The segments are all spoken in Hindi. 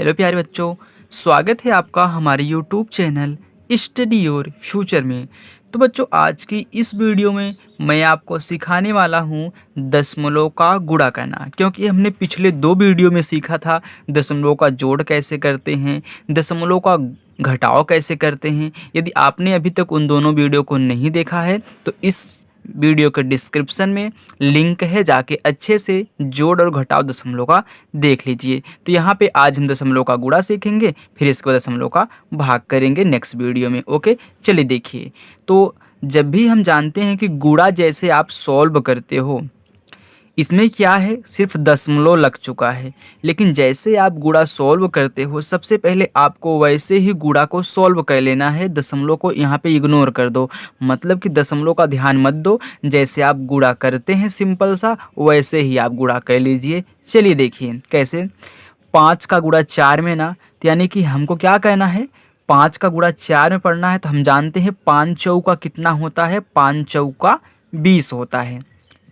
हेलो प्यारे बच्चों, स्वागत है आपका हमारे YouTube channel study your future में। तो बच्चों, आज की इस वीडियो में मैं आपको सिखाने वाला हूँ दशमलव का गुणा करना, क्योंकि हमने पिछले 2 वीडियो में सीखा था दशमलव का जोड़ कैसे करते हैं, दशमलव का घटाव कैसे करते हैं। यदि आपने अभी तक उन दोनों वीडियो को नहीं देखा है तो इस वीडियो के डिस्क्रिप्शन में लिंक है, जाके अच्छे से जोड़ और घटाव दशमलव का देख लीजिए। तो यहाँ पे आज हम दशमलव का गुणा सीखेंगे, फिर इसके बाद दशमलव का भाग करेंगे नेक्स्ट वीडियो में। ओके, चलिए देखिए। तो जब भी हम जानते हैं कि गुणा जैसे आप सॉल्व करते हो, इसमें क्या है, सिर्फ दशमलव लग चुका है। लेकिन जैसे आप गुणा सॉल्व करते हो, सबसे पहले आपको वैसे ही गुणा को सॉल्व कर लेना है, दशमलव को यहाँ पे इग्नोर कर दो। मतलब कि दशमलव का ध्यान मत दो, जैसे आप गुणा करते हैं सिंपल सा, वैसे ही आप गुणा कर लीजिए। चलिए देखिए कैसे। 5 का गुणा 4 में ना, तो यानी कि हमको क्या कहना है, 5 का गुणा 4 में पढ़ना है। तो हम जानते हैं 5 चौका कितना होता है, 5 चौका 20 होता है।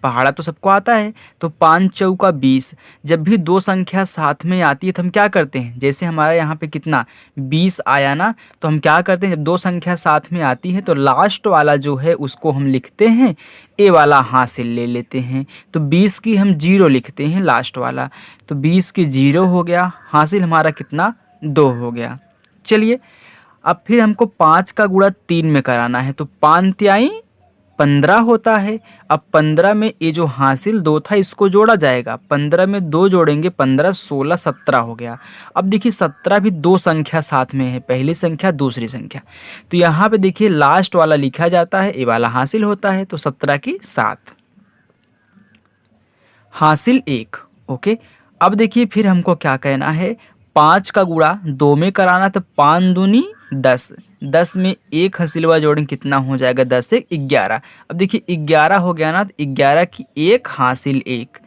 पहाड़ा तो सबको आता है। तो 5 चौका 20। जब भी दो संख्या साथ में आती है तो हम क्या करते हैं, जैसे हमारा यहाँ पे कितना 20 आया ना, तो हम क्या करते हैं, जब दो संख्या साथ में आती है तो लास्ट वाला जो है उसको हम लिखते हैं, ए वाला हासिल ले लेते हैं। तो 20 की हम 0 लिखते हैं लास्ट वाला, तो 20 की 0 हो गया, हासिल हमारा कितना 2 हो गया। चलिए अब फिर हमको 5 का गुणा 3 में कराना है। तो 5 तिहाई 15 होता है। अब 15 में ये जो हासिल 2 था इसको जोड़ा जाएगा, 15 में 2 जोड़ेंगे, 15 16 17 हो गया। अब देखिए 17 भी दो संख्या साथ में है, पहली संख्या दूसरी संख्या। तो यहाँ पे देखिए लास्ट वाला लिखा जाता है, ये वाला हासिल होता है। तो 17 की 7, हासिल 1। ओके, अब देखिए फिर हमको क्या कहना है, 5 का गुणा 2 में कराना। तो 5 दूनी 10, 10 में एक हसीलवा जोड़ें, कितना हो जाएगा, 10 से 11। अब देखिए 11 हो गया ना, तो 11 की 1 हासिल 1,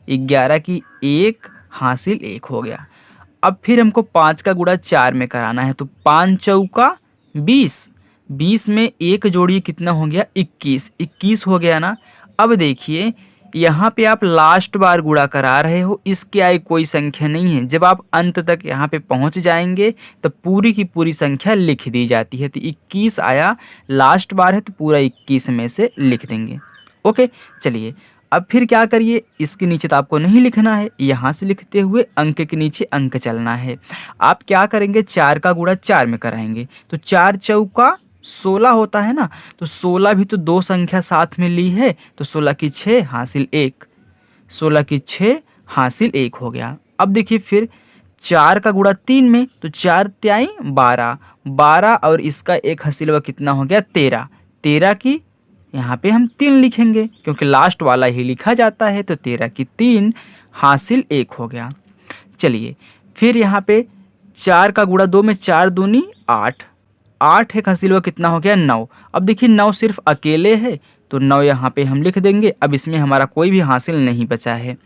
11 की 1 हासिल 1 हो गया। अब फिर हमको 5 का गुणा 4 में कराना है। तो 5 चौका 20, 20 में एक जोड़िए, कितना हो गया 21, 21 हो गया ना। अब देखिए यहाँ पे आप लास्ट बार गुणा करा रहे हो, इसके आगे कोई संख्या नहीं है। जब आप अंत तक यहाँ पे पहुँच जाएंगे तो पूरी की पूरी संख्या लिख दी जाती है। तो 21 आया, लास्ट बार है तो पूरा 21 में से लिख देंगे। ओके, चलिए अब फिर क्या करिए, इसके नीचे तो आपको नहीं लिखना है, यहाँ से लिखते हुए अंक के नीचे अंक चलना है। आप क्या करेंगे, 4 का गुणा 4 में कराएंगे। तो 4 चौका 16 होता है ना, तो 16 भी तो दो संख्या साथ में ली है। तो 16 की 6 हासिल 1, 16 की 6 हासिल 1 हो गया। अब देखिए फिर 4 का गुणा 3 में। तो 4 तिहाई 12, 12 और इसका एक हसीलवा कितना हो गया 13, 13 की यहाँ पे हम 3 लिखेंगे, क्योंकि लास्ट वाला ही लिखा जाता है। तो 13 की 3 हासिल 1 हो गया। चलिए फिर यहाँ पे 4 का गुणा 2 में, 4 दूनी 8, 8 एक हसीलवा कितना हो गया 9। अब देखिए 9 सिर्फ अकेले है, तो 9 यहाँ पे हम लिख देंगे। अब इसमें हमारा कोई भी हासिल नहीं बचा है।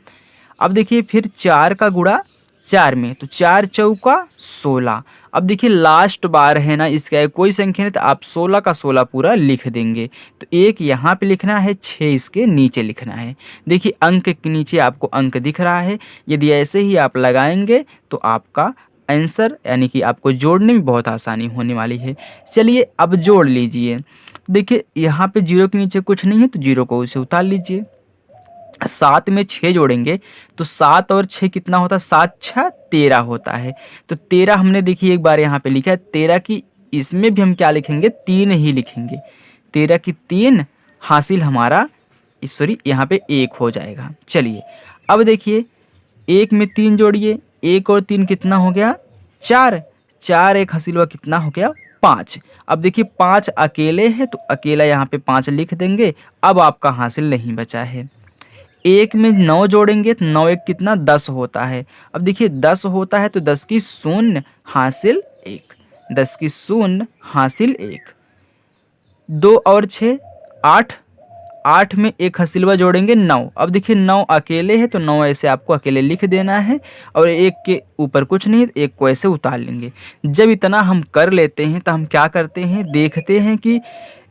अब देखिए फिर 4 का गुणा 4 में। तो 4 चौका 16। अब देखिए लास्ट बार है ना, इसका कोई संख्या नहीं, तो आप 16 का 16 पूरा लिख देंगे। तो 1 यहाँ पे लिखना है, 6 इसके नीचे लिखना है। देखिए अंक के नीचे आपको अंक दिख रहा है। यदि ऐसे ही आप लगाएंगे तो आपका आंसर, यानी कि आपको जोड़ने में बहुत आसानी होने वाली है। चलिए अब जोड़ लीजिए। देखिए यहाँ पे 0 के नीचे कुछ नहीं है, तो 0 को उसे उतार लीजिए। 7 में 6 जोड़ेंगे, तो 7 और 6 कितना होता है, 7 6 13 होता है। तो 13 हमने देखिए एक बार यहाँ पे लिखा है, 13 की इसमें भी हम क्या लिखेंगे, 3 ही लिखेंगे। 13 की 3 हासिल हमारा, सॉरी यहाँ पे 1 हो जाएगा। चलिए अब देखिए 1 में 3 जोड़िए, 1 और 3 कितना हो गया 4, 4 एक हसीलवा कितना हो गया 5। अब देखिए 5 अकेले है, तो अकेला यहाँ पे 5 लिख देंगे। अब आपका हासिल नहीं बचा है। 1 में 9 जोड़ेंगे, तो 9 एक कितना 10 होता है। अब देखिए 10 होता है, तो 10 की 0 हासिल 1, 10 की 0 हासिल 1। 2 और 6 8, 8 में एक हसीलवा जोड़ेंगे 9। अब देखिए 9 अकेले है, तो 9 ऐसे आपको अकेले लिख देना है, और 1 के ऊपर कुछ नहीं है, तो 1 को ऐसे उतार लेंगे। जब इतना हम कर लेते हैं तो हम क्या करते हैं, देखते हैं कि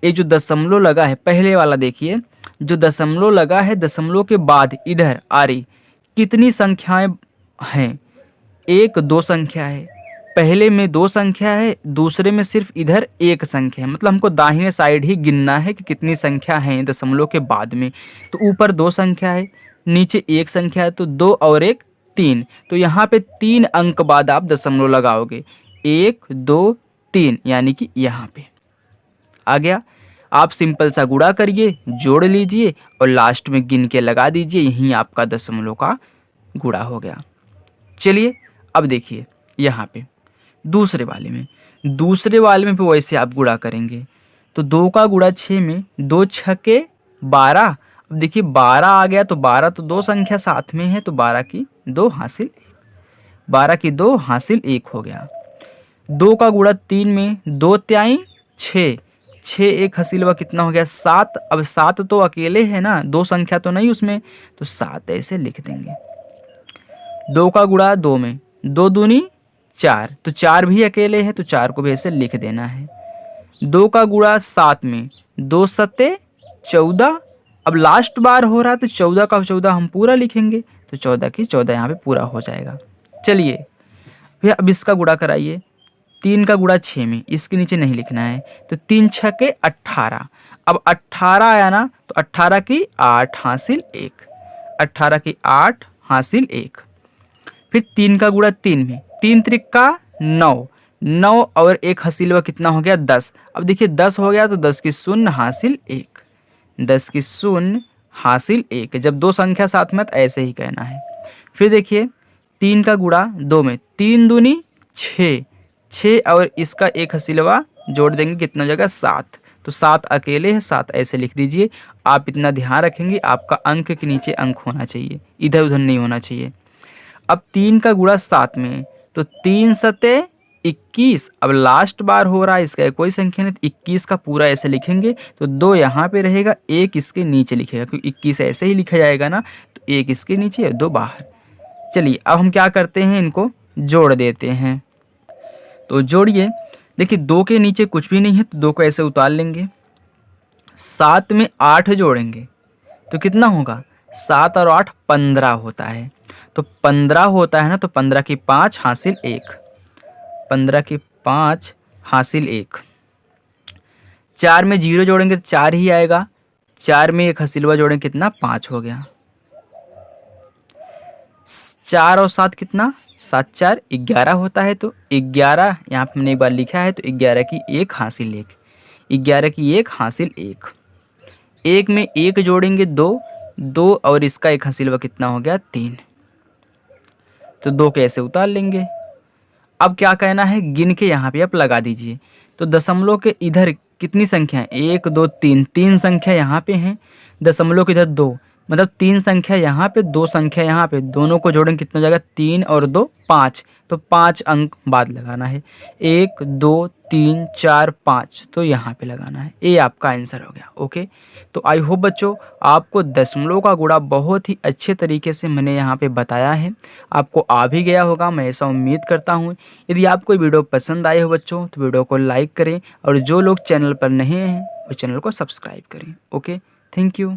ये जो दशमलव लगा है, पहले वाला देखिए, जो दशमलव लगा है, दशमलव के बाद इधर आ रही कितनी संख्याएं हैं। एक दो संख्या है, पहले में दो संख्या है, दूसरे में सिर्फ इधर एक संख्या है, मतलब हमको दाहिने साइड ही गिनना है कि कितनी संख्या है दशमलव के बाद में। तो ऊपर दो संख्या है, नीचे एक संख्या है, तो दो और एक तीन। तो यहाँ पे 3 अंक बाद आप दशमलव लगाओगे, 1 2 3, यानी कि यहाँ पे आ गया। आप सिंपल सा गुणा करिए, जोड़ लीजिए और लास्ट में गिन के लगा दीजिए, यहीं आपका दशमलव का गुणा हो गया। चलिए अब देखिए यहाँ पे दूसरे वाले में भी वैसे आप गुणा करेंगे। तो 2 का गुणा 6 में, 2 छके 12। अब देखिए 12 आ गया, तो 12 तो दो संख्या साथ में है, तो 12 की 2 हासिल 1, 12 की 2 हासिल 1 हो गया। 2 का गुणा 3 में, 2 त्याई 6, 6 एक हसीलवा कितना हो गया 7। अब 7 तो अकेले है ना, दो संख्या तो नहीं उसमें, तो 7 ऐसे लिख देंगे। 2 का गुणा 2 में, 2 दूनी 4, तो 4 भी अकेले है, तो 4 को भी ऐसे लिख देना है। 2 का गुणा 7 में, 2 सत्ते 14। अब लास्ट बार हो रहा है तो 14 का 14 हम पूरा लिखेंगे, तो 14 की 14 यहाँ पे पूरा हो जाएगा। चलिए फिर अब इसका गुणा कराइए। 3 का गुणा 6 में, इसके नीचे नहीं लिखना है, तो 3 छके 18। अब 18 आया ना, तो 18 की 8 हासिल 1, 18 की 8 हासिल 1। फिर 3 का गुणा 3 में, 3 त्रिका 9, 9 और 1 हसीलवा कितना हो गया 10। अब देखिए 10 हो गया, तो 10 की 0 हासिल 1, 10 की 0 हासिल 1। जब दो संख्या साथ में तो ऐसे ही कहना है। फिर देखिए 3 का गुणा 2 में, 3 दूनी 6, 6 और इसका 1 हसीलवा जोड़ देंगे, कितना हो जाएगा 7। तो 7 अकेले है, 7 ऐसे लिख दीजिए। आप इतना ध्यान रखेंगे, आपका अंक के नीचे अंक होना चाहिए, इधर उधर नहीं होना चाहिए। अब 3 का गुणा 7 में, तो 3 सते 21। अब लास्ट बार हो रहा है, इसका कोई संख्या नहीं, 21 का पूरा ऐसे लिखेंगे, तो 2 यहाँ पे रहेगा, 1 इसके नीचे लिखेगा, क्योंकि 21 ऐसे ही लिखा जाएगा ना, तो 1 इसके नीचे और 2 बाहर। चलिए अब हम क्या करते हैं, इनको जोड़ देते हैं। तो जोड़िए, देखिए 2 के नीचे कुछ भी नहीं है, तो 2 को ऐसे उतार लेंगे। 7 में 8 जोड़ेंगे तो कितना होगा, 7 और 8 15 होता है। तो 15 होता है ना, तो 15 की 5 हासिल 1, 15 की 5 हासिल 1। 4 में 0 जोड़ेंगे तो 4 ही आएगा, 4 में 1 हसीलवा जोड़ेंगे कितना 5 हो गया। 4 और 7 कितना, 7 4 11 होता है, तो 11 यहाँ पे हमने एक बार लिखा है, तो 11 की 1 हासिल 1, 11 की 1 हासिल 1। 1 में 1 जोड़ेंगे 2, 2 और इसका 1 हसीलवा कितना हो गया 3, तो 2 के ऐसे उतार लेंगे। अब क्या कहना है, गिन के यहाँ पे आप लगा दीजिए। तो दशमलव के इधर कितनी संख्या है, 1 2 3, 3 संख्या यहाँ पे हैं, दशमलव के इधर 2, मतलब 3 संख्या यहाँ पे, 2 संख्या यहाँ पे, दोनों को जोड़ेंगे कितना हो जाएगा 3 और 2 5, तो 5 अंक बाद लगाना है, 1 2 3 4 5, तो यहाँ पे लगाना है। ये आपका आंसर हो गया। ओके, तो आई होप बच्चों आपको दशमलव का गुणा बहुत ही अच्छे तरीके से मैंने यहाँ पे बताया है, आपको आ भी गया होगा, मैं ऐसा उम्मीद करता हूँ। यदि आपको वीडियो पसंद आए हो बच्चों, तो वीडियो को लाइक करें, और जो लोग चैनल पर नए हैं वो चैनल को सब्सक्राइब करें। Okay, thank you.